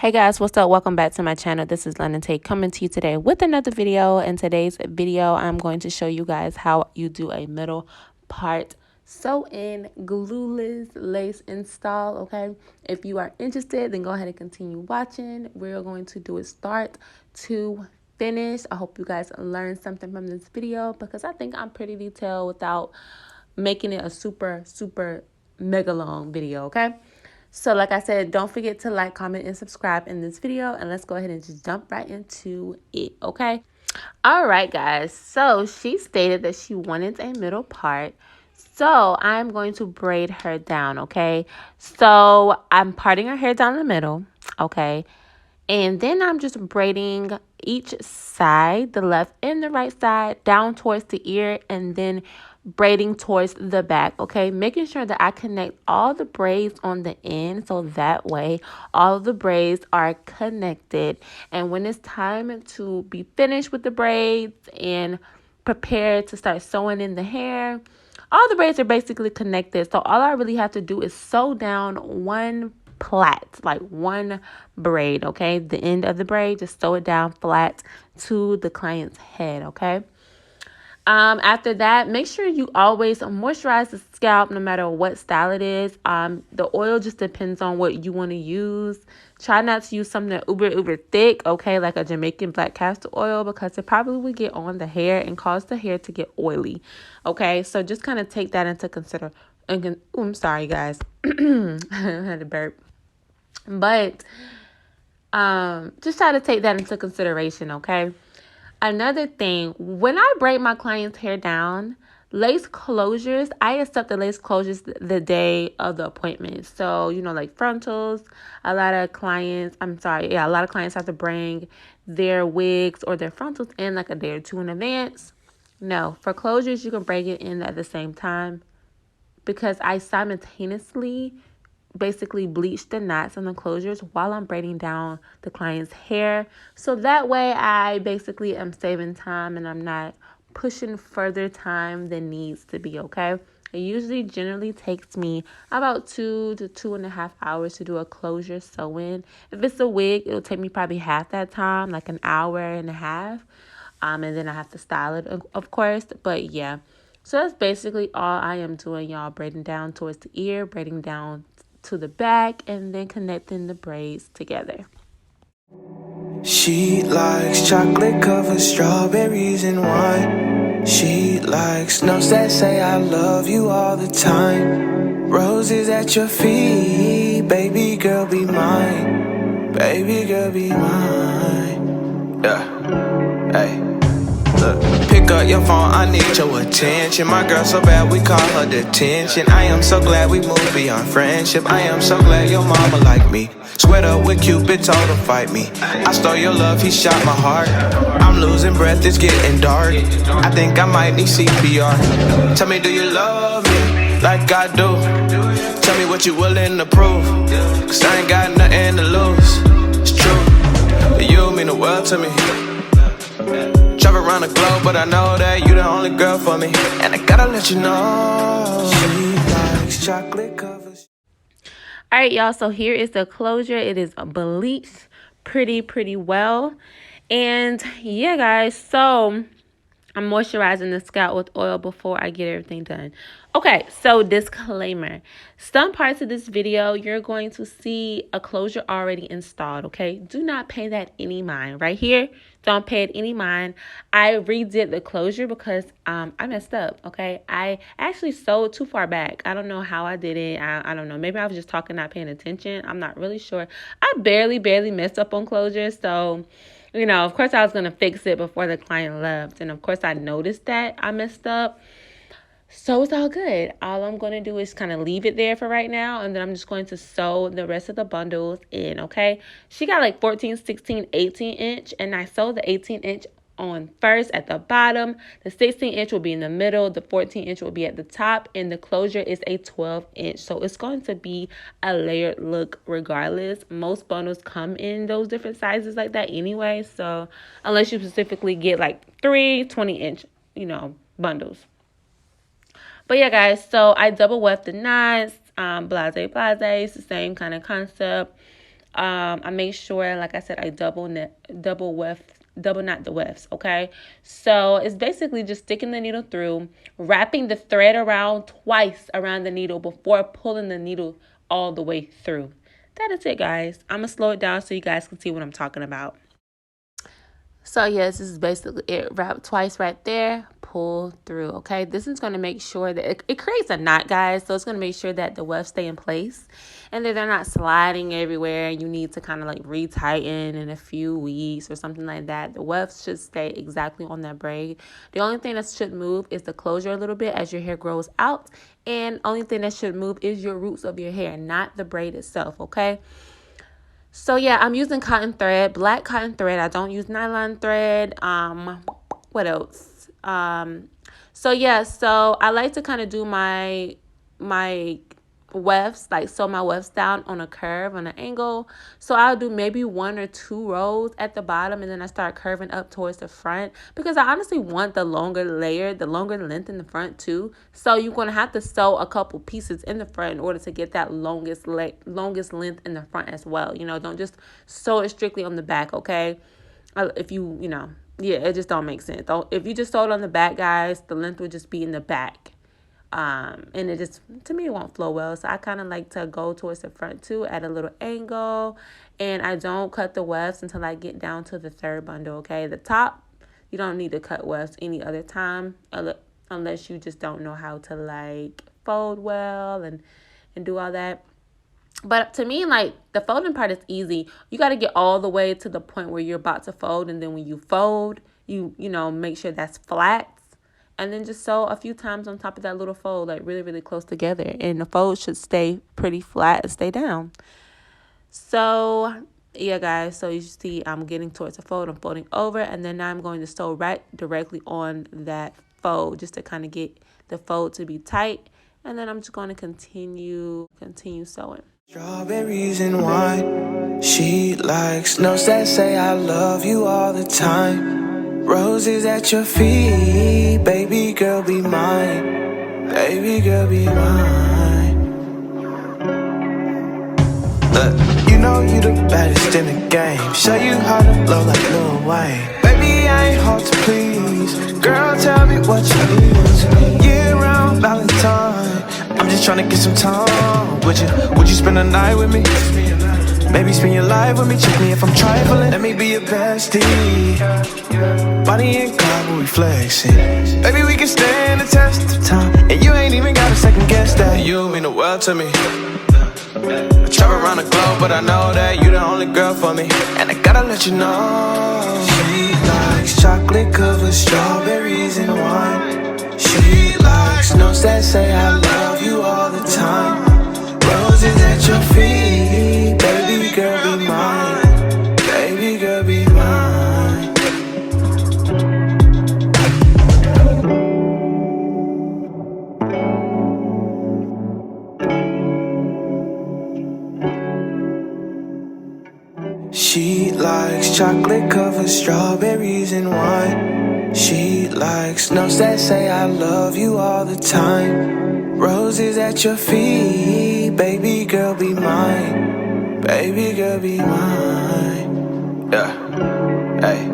Hey guys, what's up? Welcome back to my channel. This is London Tate coming to you today with another video. In today's video, I'm going to show you guys how you do a middle part sew-in glueless lace install, okay? If you are interested, then go ahead and continue watching. We're going to do it start to finish. I hope you guys learned something from this video because I think I'm pretty detailed without making it a super mega long video, okay? So like I said, don't forget to like, comment, and subscribe in this video. And let's go ahead and just jump right into it, okay? All right, guys. So she stated that she wanted a middle part. So I'm going to braid her down, okay? So I'm parting her hair down the middle, okay? And then I'm just braiding each side, the left and the right side, down towards the ear, and then braiding towards the back, okay? Making sure that I connect all the braids on the end so that way all of the braids are connected. And when it's time to be finished with the braids and prepared to start sewing in the hair, all the braids are basically connected. So all I really have to do is sew down one plait, like one braid, okay? The end of the braid, just sew it down flat to the client's head, okay? After that, make sure you always moisturize the scalp no matter what style it is. The oil just depends on what you want to use. Try not to use something uber thick, okay, like a Jamaican black castor oil, because it probably would get on the hair and cause the hair to get oily, okay? So just kind of take that into consideration. I'm sorry, guys. I had to burp. But just try to take that into consideration, okay? Another thing, when I braid my client's hair down, lace closures, I accept the lace closures the day of the appointment. So, you know, like frontals, a lot of clients have to bring their wigs or their frontals in like a day or two in advance. No, for closures, you can bring it in at the same time because I simultaneously basically bleach the knots and the closures while I'm braiding down the client's hair. So that way I basically am saving time and I'm not pushing further time than needs to be, okay? It usually generally takes me about 2 to 2.5 hours to do a closure sew-in. If it's a wig, it'll take me probably half that time, like an hour and a half. And then I have to style it, of course. But yeah, so that's basically all I am doing, y'all. Braiding down towards the ear, braiding down to the back, and then connecting the braids together. She likes chocolate covered strawberries and wine. She likes notes that say I love you all the time. Roses at your feet, baby girl be mine. Baby girl be mine. Yeah, hey. Look, pick up your phone, I need your attention. My girl so bad, we call her detention. I am so glad we moved beyond friendship. I am so glad your mama like me. Sweat up with Cupid, told her fight me. I stole your love, he shot my heart. I'm losing breath, it's getting dark. I think I might need CPR. Tell me, do you love me like I do? Tell me what you willing to prove, cause I ain't got nothing to lose. It's true, you mean the world to me. Travel around the globe, but I know that you the only girl for me. And I gotta let you know, she likes chocolate covers. All right, y'all, so here is the closure. It is bleached pretty well. And yeah, guys, so I'm moisturizing the scalp with oil before I get everything done. Okay, so disclaimer. Some parts of this video, you're going to see a closure already installed, okay? Do not pay that any mind. Right here, don't pay it any mind. I redid the closure because I messed up, okay? I actually sewed too far back. I don't know how I did it. I don't know. Maybe I was just talking, not paying attention. I'm not really sure. I barely messed up on closure, so you know, of course I was going to fix it before the client left. And of course I noticed that I messed up. So it's all good. All I'm going to do is kind of leave it there for right now. And then I'm just going to sew the rest of the bundles in, okay? She got like 14, 16, 18 inch. And I sewed the 18 inch on first at the bottom. The 16 inch will be in the middle. The 14 inch will be at the top. And the closure is a 12 inch. So it's going to be a layered look regardless. Most bundles come in those different sizes like that anyway. So unless you specifically get like 3 20-inch, you know, bundles. But yeah, guys, so I double weft the knots, blase, it's the same kind of concept. I make sure, like I said, I double knot the wefts, okay? So it's basically just sticking the needle through, wrapping the thread around twice around the needle before pulling the needle all the way through. That is it, guys. I'm going to slow it down so you guys can see what I'm talking about. So yes, this is basically it. Wrap twice right there, pull through, okay? This is going to make sure that it creates a knot, guys. So it's going to make sure that the wefts stay in place and that they're not sliding everywhere. And you need to kind of like retighten in a few weeks or something like that. The wefts should stay exactly on that braid. The only thing that should move is the closure a little bit as your hair grows out. And only thing that should move is your roots of your hair, not the braid itself, okay? So yeah, I'm using cotton thread, black cotton thread. I don't use nylon thread. What else? So yeah, so I like to kind of do my wefts, like sew my wefts down on a curve, on an angle. So I'll do maybe 1 or 2 rows at the bottom, and then I start curving up towards the front because I honestly want the longer layer, the longer length in the front too. So you're going to have to sew a couple pieces in the front in order to get that longest length in the front as well. You know, don't just sew it strictly on the back, okay? If you know, yeah, it just don't make sense. If you just sew it on the back, guys, the length would just be in the back. And it just, to me, it won't flow well. So I kind of like to go towards the front too at a little angle. And I don't cut the wefts until I get down to the third bundle, okay? The top, you don't need to cut wefts any other time unless you just don't know how to like fold well and do all that. But to me, like, the folding part is easy. You got to get all the way to the point where you're about to fold. And then when you fold, you know, make sure that's flat. And then just sew a few times on top of that little fold, like really, really close together. And the fold should stay pretty flat and stay down. So, yeah, guys. So you see I'm getting towards the fold. I'm folding over. And then now I'm going to sew right directly on that fold just to kind of get the fold to be tight. And then I'm just going to continue sewing. Strawberries and wine. She likes notes that say I love you all the time. Roses at your feet, baby girl be mine. Baby girl be mine. Look, you know you the baddest in the game. Show you how to blow like Lil Wayne. Baby, I ain't hard to please. Girl, tell me what you need. Year-round Valentine. I'm just tryna get some time with you. Would you spend the night with me? Maybe spend your life with me. Check me if I'm trifling. Let me be your bestie. Body and car, but we flexing. Baby, we can stand the test of time. And you ain't even got a second guess that. You mean the world to me. I travel around the globe, but I know that you the only girl for me. And I gotta let you know. She likes chocolate covered strawberries and wine. She likes notes that say I love you all the time. Roses at your feet, baby girl be mine. Baby girl be mine. She likes chocolate covered strawberries and wine. She likes notes that say I love you all the time. Roses at your feet, baby girl be mine. Baby girl be mine. Yeah, hey.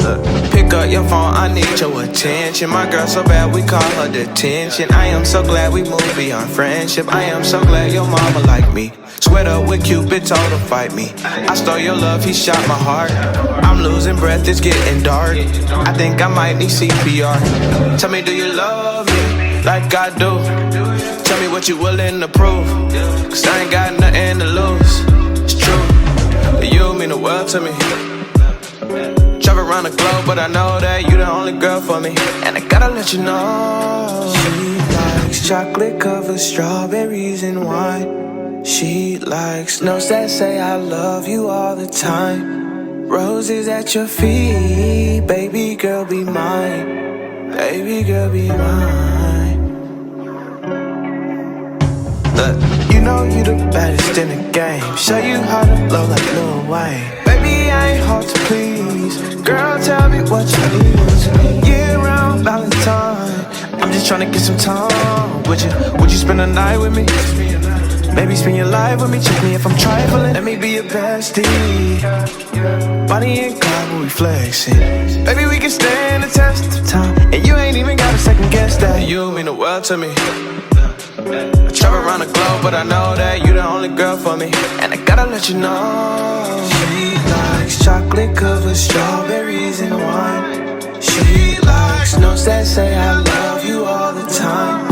Look, pick up your phone, I need your attention. My girl so bad we call her detention. I am so glad we moved beyond friendship. I am so glad your mama like me. Sweat up with Cupid, told her fight me. I stole your love, he shot my heart. I'm losing breath, it's getting dark. I think I might need CPR. Tell me, do you love me like I do? Tell me what you willing to prove. Cause I ain't got nothing to lose. It's true, you mean the world to me. Travel around the globe, but I know that you the only girl for me. And I gotta let you know. She likes chocolate covered strawberries and wine. She likes notes that say I love you all the time. Roses at your feet, baby girl be mine. Baby girl be mine. Look, you know you the baddest in the game. Show you how to blow like Lil Wayne. Baby, I ain't hard to please. Girl, tell me what you need. Year-round Valentine. I'm just tryna get some time with you. Would you spend the night with me? Maybe spend your life with me, check me if I'm trifling. Let me be your bestie. Bonnie and Clyde when we flexing. Baby, we can stand the test of time, and you ain't even gotta second guess that. You mean the world to me. I travel around the globe, but I know that you the only girl for me. And I gotta let you know, she likes chocolate covered strawberries and wine. She likes notes that say I love you all the time.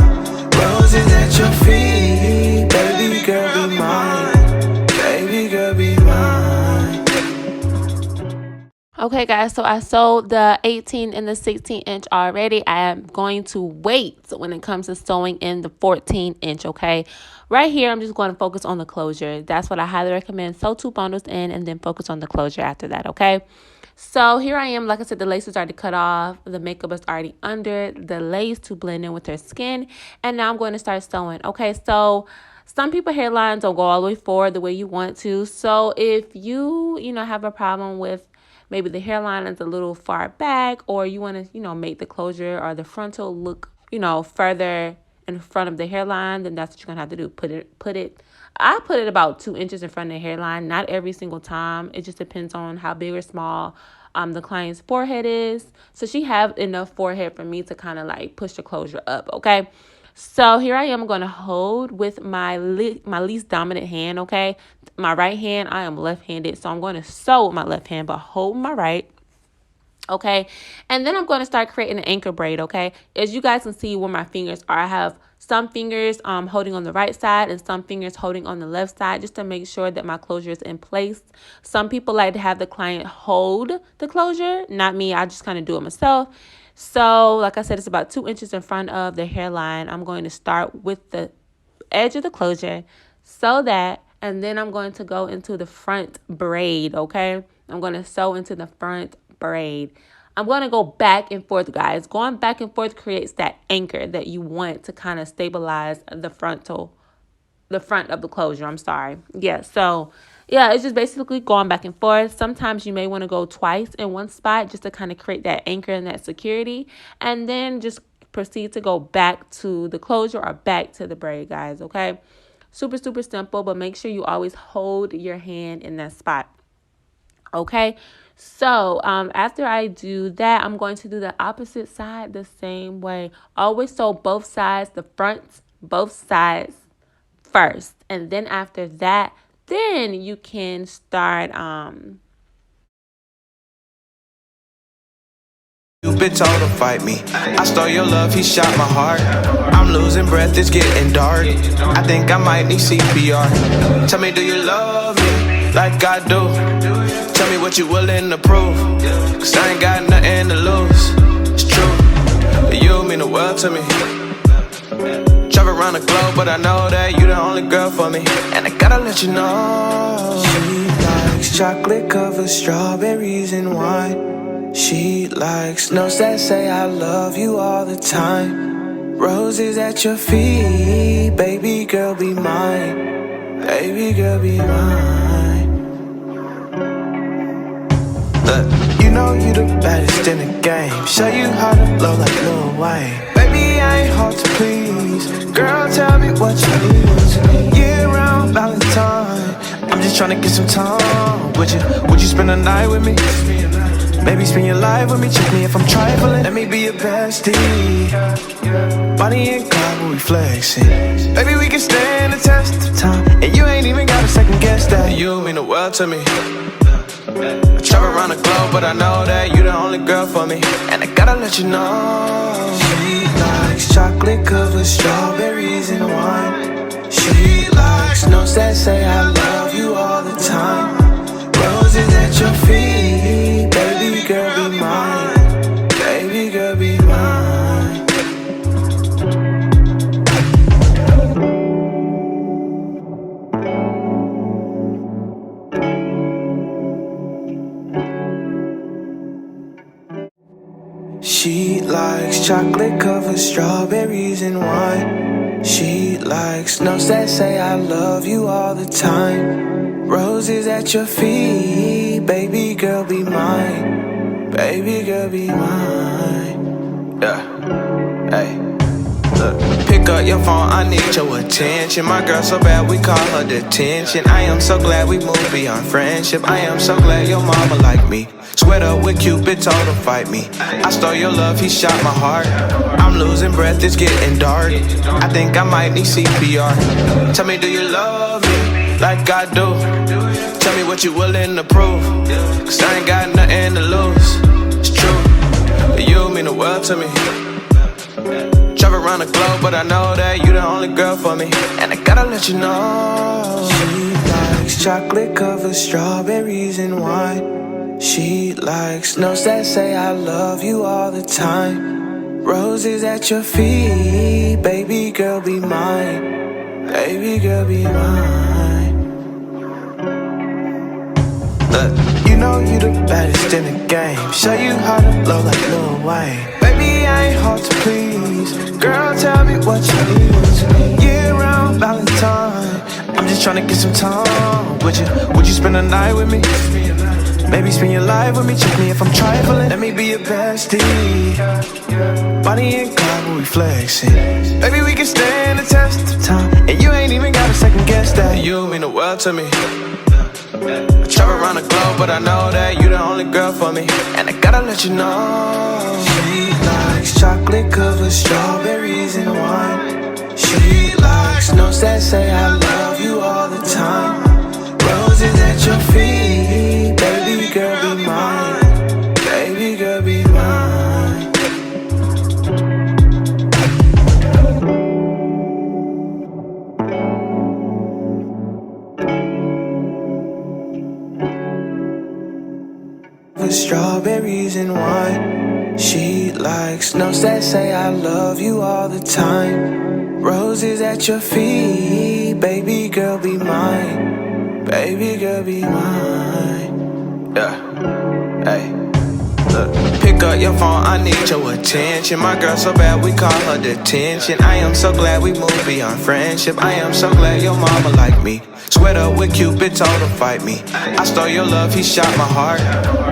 Roses at your feet, baby girl be mine. Baby girl be mine. Okay, guys, so I sewed the 18 and the 16 inch already. I am going to wait when it comes to sewing in the 14 inch, okay? Right here, I'm just going to focus on the closure. That's what I highly recommend. Sew 2 bundles in and then focus on the closure after that, okay? So here I am. Like I said, the lace is already cut off. The makeup is already under the lace to blend in with her skin. And now I'm going to start sewing. Okay, so some people hairlines don't go all the way forward the way you want to. So if you have a problem with maybe the hairline is a little far back, or you want to, make the closure or the frontal look, further in front of the hairline, then that's what you're going to have to do. I put it about 2 inches in front of the hairline, not every single time. It just depends on how big or small the client's forehead is. So she have enough forehead for me to kind of like push the closure up, okay? So here I am going to hold with my least dominant hand, okay? My right hand, I am left-handed, so I'm going to sew with my left hand, but hold my right, okay? And then I'm going to start creating an anchor braid, okay? As you guys can see where my fingers are, I have some fingers holding on the right side and some fingers holding on the left side just to make sure that my closure is in place. Some people like to have the client hold the closure, not me. I just kind of do it myself. So, like I said, it's about 2 inches in front of the hairline. I'm going to start with the edge of the closure, sew that, and then I'm going to go into the front braid, okay? I'm going to sew into the front braid. I'm going to go back and forth, guys. Going back and forth creates that anchor that you want to kind of stabilize the front of the closure. I'm sorry. Yeah, so yeah, it's just basically going back and forth. Sometimes you may want to go twice in one spot just to kind of create that anchor and that security, and then just proceed to go back to the closure or back to the braid, guys, okay? Super, super simple, but make sure you always hold your hand in that spot, okay? So after I do that, I'm going to do the opposite side the same way. Always sew both sides, the front, both sides first, and then after that, then you can start You've been told to fight me. I stole your love, he shot my heart. I'm losing breath, it's getting dark. I think I might need CPR. Tell me, do you love me like I do? Tell me what you willing to prove, cause I ain't got nothing to lose. It's true, you mean the world to me. Travel around the globe, but I know that you the only girl for me. And I gotta let you know, she likes chocolate covered strawberries and wine. She likes notes that say I love you all the time. Roses at your feet, baby girl be mine. Baby girl be mine. Look, you know you the baddest in the game. Show you how to blow like Lil Wayne. Baby, I ain't hard to please. Girl, tell me what you need. Year-round Valentine. I'm just tryna get some time with you. Would you spend the night with me? Maybe spend your life with me, check me if I'm trifling. Let me be your bestie. Bonnie and Clyde when we flexing. Baby, we can stand the test of time, and you ain't even gotta second guess that. You mean the world to me. I travel around the globe, but I know that you the only girl for me. And I gotta let you know, she likes chocolate covered strawberries and wine. She likes notes that say I love you all the time. Roses at your feet, baby girl be mine. Baby girl be mine. She likes chocolate covered strawberries and wine. She likes notes that say I love you all the time. Roses at your feet, baby girl be mine. Baby girl be mine. Yeah, hey. Look, pick Pick up your phone, I need your attention. My girl so bad, we call her detention. I am so glad we moved beyond friendship. I am so glad your mama like me. Sweat up with Cupid, told her fight me. I stole your love, he shot my heart. I'm losing breath, it's getting dark. I think I might need CPR. Tell me, do you love me like I do? Tell me what you willing to prove, cause I ain't got nothing to lose. It's true, you mean the world to me. Travel around the globe, but I know that you the only girl for me. And I gotta let you know, she likes chocolate covered strawberries and wine. She likes notes that say I love you all the time. Roses at your feet, baby girl be mine. Baby girl be mine. Look, you know you the baddest in the game. Show you how to blow like Lil Wayne. Baby, I ain't hard to please. Girl, tell me what you need. Year-round Valentine, I'm just tryna get some time. Would you spend the night with me? Maybe spend your life with me. Check me if I'm trifling. Let me be your bestie. Bonnie and Clyde when we flexing. Baby, we can stand the test of time. And you ain't even gotta second guess that. You mean the world to me. I travel around the globe, but I know that you the only girl for me. And I gotta let you know, she likes chocolate covered strawberries and wine. She likes notes that say I love you all the time. Roses at your feet, baby girl be mine. Baby girl be mine. Strawberries and wine. She likes notes that say I love you all the time. Roses at your feet, baby girl be mine. Baby girl be mine. Yeah, hey. Look, pick up your phone, I need your attention. My girl so bad, we call her detention. I am so glad we moved beyond friendship. I am so glad your mama like me. Sweat up with Cupid, told her fight me. I stole your love, he shot my heart.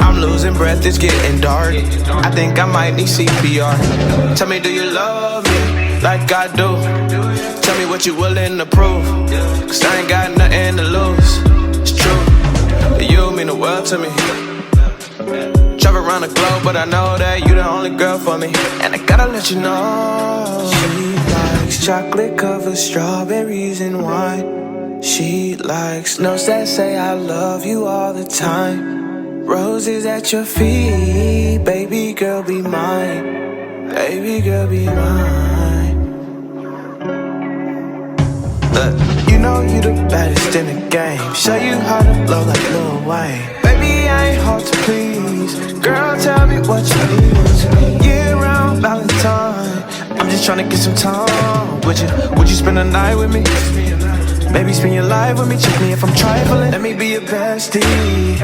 I'm losing breath, it's getting dark. I think I might need CPR. Tell me, do you love me like I do? Tell me what you willing to prove, cause I ain't got nothing to lose. It's true, you mean the world to me. Travel around the globe, but I know that you the only girl for me. And I gotta let you know, she likes chocolate covered strawberries and wine. She likes notes that say I love you all the time. Roses at your feet, baby girl be mine. Baby girl be mine. Look, you know you the baddest in the game. Show you how to blow like Lil Wayne. Baby, I ain't hard to please. Girl, tell me what you need. Year-round Valentine, I'm just tryna get some time. Would you spend the night with me? Maybe spend your life with me. Check me if I'm trifling. Let me be your bestie.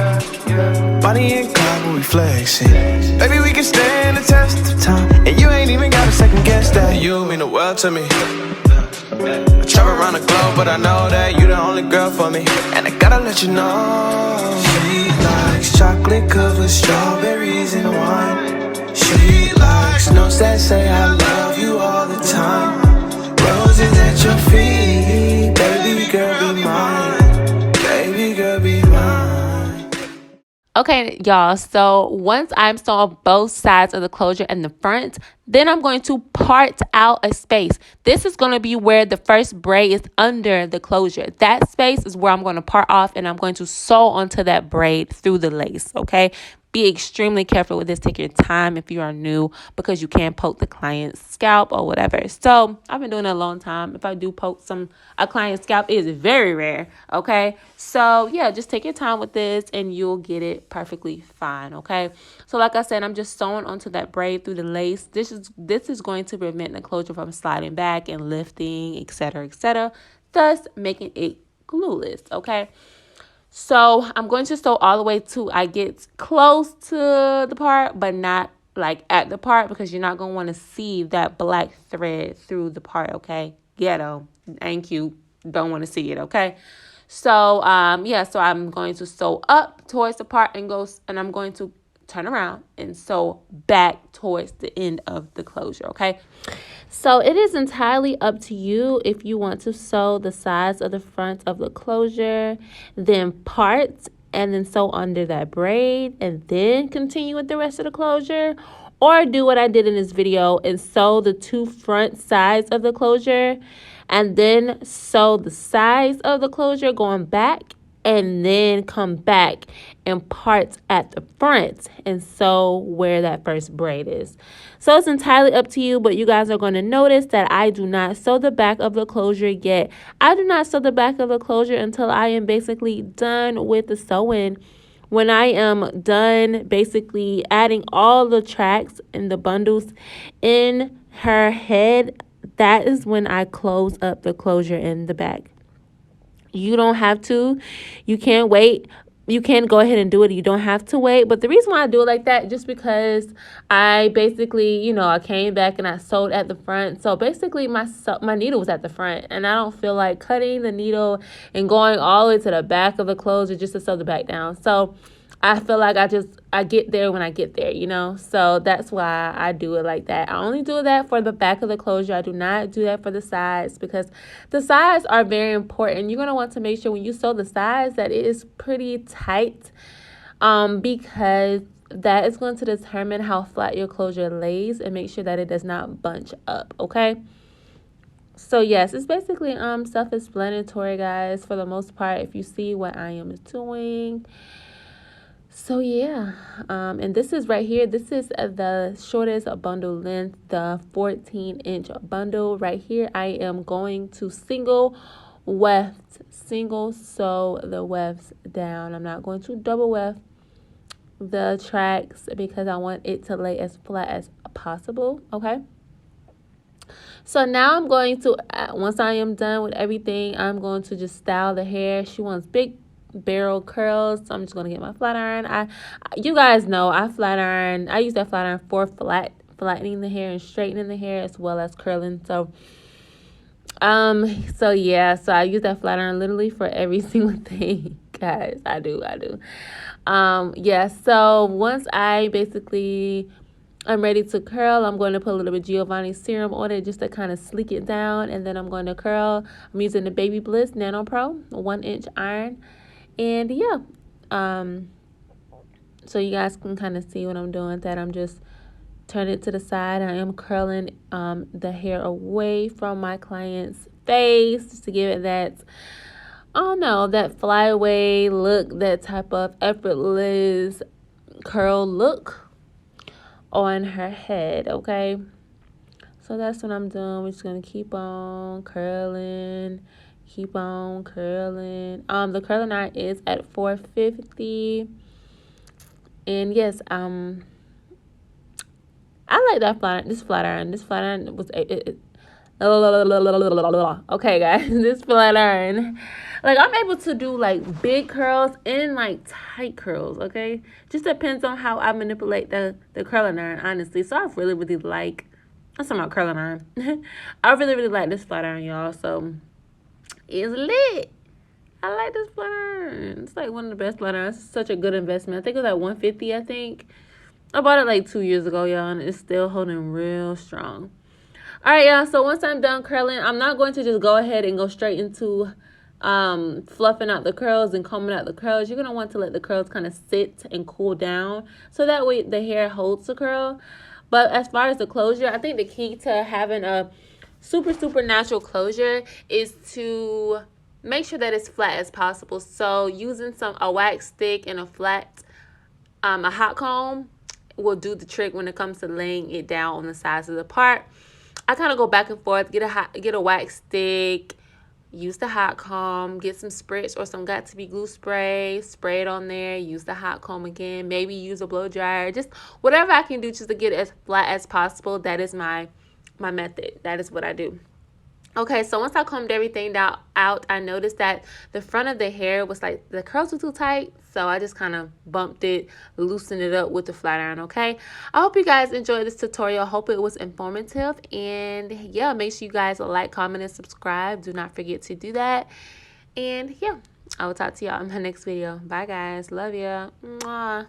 Bonnie and Clyde when we flexing. Baby, we can stand the test of time. And you ain't even gotta second guess that. You mean the world to me. I travel around the globe, but I know that you the only girl for me. And I gotta let you know, she likes chocolate covered strawberries and wine. She likes notes that say I love you all the time. Roses at your feet, baby girl be mine. Baby girl be mine. Okay, y'all, so once I'm still on both sides of the closure and the front, then I'm going to part out a space. This is going to be where the first braid is under the closure. That space is where I'm going to part off, and I'm going to sew onto that braid through the lace, okay? Be extremely careful with this. Take your time if you are new, because you can poke the client's scalp or whatever. So I've been doing it a long time. If I do poke a client's scalp, it is very rare, okay? So yeah, just take your time with this and you'll get it perfectly fine, okay? So like I said, I'm just sewing onto that braid through the lace. This is going to prevent the closure from sliding back and lifting, etc., thus making it glueless, okay? So I'm going to sew all the way to I get close to the part, but not like at the part, because you're not going to want to see that black thread through the part, okay? Ghetto. Ain't cute. Don't want to see it, okay? So, yeah, so I'm going to sew up towards the part and I'm going to turn around and sew back towards the end of the closure, okay? So it is entirely up to you if you want to sew the sides of the front of the closure, then part and then sew under that braid and then continue with the rest of the closure, or do what I did in this video and sew the two front sides of the closure and then sew the sides of the closure going back and then come back and part at the front and sew where that first braid is. So it's entirely up to you, but you guys are going to notice that I do not sew the back of the closure yet. I do not sew the back of the closure until I am basically done with the sewing. When I am done basically adding all the tracks and the bundles in her head, that is when I close up the closure in the back. You don't have to. You can't wait. You can go ahead and do it. You don't have to wait. But the reason why I do it like that, just because I basically, I came back and I sewed at the front. So basically my needle was at the front. And I don't feel like cutting the needle and going all the way to the back of the closure just to sew the back down. So I feel like I get there when I get there, So that's why I do it like that. I only do that for the back of the closure. I do not do that for the sides because the sides are very important. You're going to want to make sure when you sew the sides that it is pretty tight, because that is going to determine how flat your closure lays and make sure that it does not bunch up, okay? So yes, it's basically self-explanatory, guys, for the most part, if you see what I am doing. So yeah, and this is right here. This is the shortest bundle length, the 14-inch bundle right here. I am going to single sew the wefts down. I'm not going to double weft the tracks because I want it to lay as flat as possible. Okay. So now I'm going to, once I am done with everything, I'm going to just style the hair. She wants big barrel curls, so I'm just going to get my flat iron. You guys know I use that flat iron for flattening the hair and straightening the hair as well as curling. So yeah, so I use that flat iron literally for every single thing, guys. I do. Yeah, so once I'm ready to curl, I'm going to put a little bit of Giovanni serum on it just to kind of sleek it down, and then I'm going to curl. I'm using the Baby Bliss Nano Pro 1-inch iron. And yeah, so you guys can kind of see what I'm doing, that I'm just turning it to the side. I am curling the hair away from my client's face just to give it that, that flyaway look, that type of effortless curl look on her head, okay? So that's what I'm doing. We're just going to keep on curling. The curling iron is at 450. And yes, I like that this flat iron. This flat iron was okay, guys. This flat iron, like, I'm able to do like big curls and like tight curls. Okay, just depends on how I manipulate the curling iron, honestly. So I really like. I'm talking about curling iron. I really like this flat iron, y'all. So it's lit. I like this flat iron. It's like one of the best flat irons. It's such a good investment. I think it was like $150. I think I bought it like 2 years ago, y'all, and it's still holding real strong. All right, y'all. So once I'm done curling, I'm not going to just go ahead and go straight into fluffing out the curls and combing out the curls. You're gonna want to let the curls kind of sit and cool down, so that way the hair holds the curl. But as far as the closure, I think the key to having a super natural closure is to make sure that it's flat as possible. So using a wax stick and a hot comb will do the trick when it comes to laying it down on the sides of the part. I kind of go back and forth, get a wax stick, use the hot comb, get some spritz or some got-to-be glue spray it on there, use the hot comb again, maybe use a blow dryer, just whatever I can do just to get it as flat as possible. That is my method. That is what I do. Okay, so once I combed everything out, I noticed that the front of the hair was like, the curls were too tight. So I just kind of bumped it, loosened it up with the flat iron, okay? I hope you guys enjoyed this tutorial. Hope it was informative. And yeah, make sure you guys like, comment, and subscribe. Do not forget to do that. And yeah, I will talk to y'all in my next video. Bye, guys. Love ya. Mwah.